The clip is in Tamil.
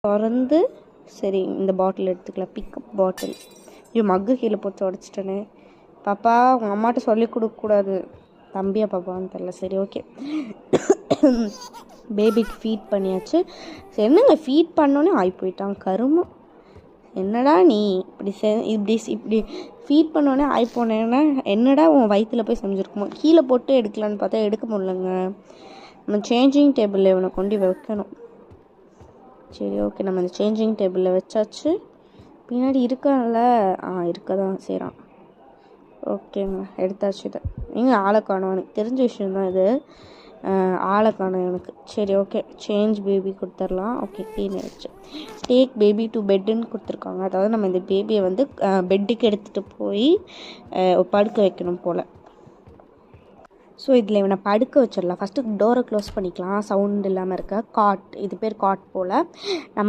திறந்து சரி இந்த பாட்டில் எடுத்துக்கலாம். பிக்கப் பாட்டில். ஐயோ மக்கு கீழே போட்டு உடச்சிட்டேனே. பாப்பா உங்கள் அம்மாட்ட சொல்லி கொடுக்கக்கூடாது. தம்பியா பாப்பான்னு தெரில. சரி ஓகே. பேபிக்கு ஃபீட் பண்ணியாச்சு. சரி என்னங்க ஃபீட் பண்ணோன்னே ஆகி போயிட்டான் கருமம். என்னடா நீ இப்படி ஃபீட் பண்ணோன்னே ஆகி போனேன்னா என்னடா உன் வயிற்றில் போய் செஞ்சுருக்குமோ. கீழே போட்டு எடுக்கலான்னு பார்த்தா எடுக்க முடியலங்க. நம்ம சேஞ்சிங் டேபிளில் இவனை கொண்டு வைக்கணும். சரி ஓகே, நம்ம இந்த சேஞ்சிங் டேபிளில் வச்சாச்சு. பின்னாடி இருக்கான்ல, இருக்க தான் செய்கிறான். ஓகேங்க, எடுத்தாச்சு. இதை நீங்கள் ஆளை காணும். எனக்கு தெரிஞ்ச விஷயந்தான் இது. ஆளை காணும் எனக்கு. சரி ஓகே, சேஞ்ச் பேபி கொடுத்துர்லாம். ஓகே, க்ளீன் ஆகிடுச்சு. டேக் பேபி டு பெட்டுன்னு கொடுத்துருக்காங்க. அதாவது நம்ம இந்த பேபியை வந்து பெட்டுக்கு எடுத்துகிட்டு போய் படுக்க வைக்கணும் போல். ஸோ இதில் இவனை படுக்க வச்சிடலாம். ஃபஸ்ட்டு டோரை க்ளோஸ் பண்ணிக்கலாம், சவுண்ட் இல்லாமல் இருக்க. காட், இது பேர் காட் போல். நம்ம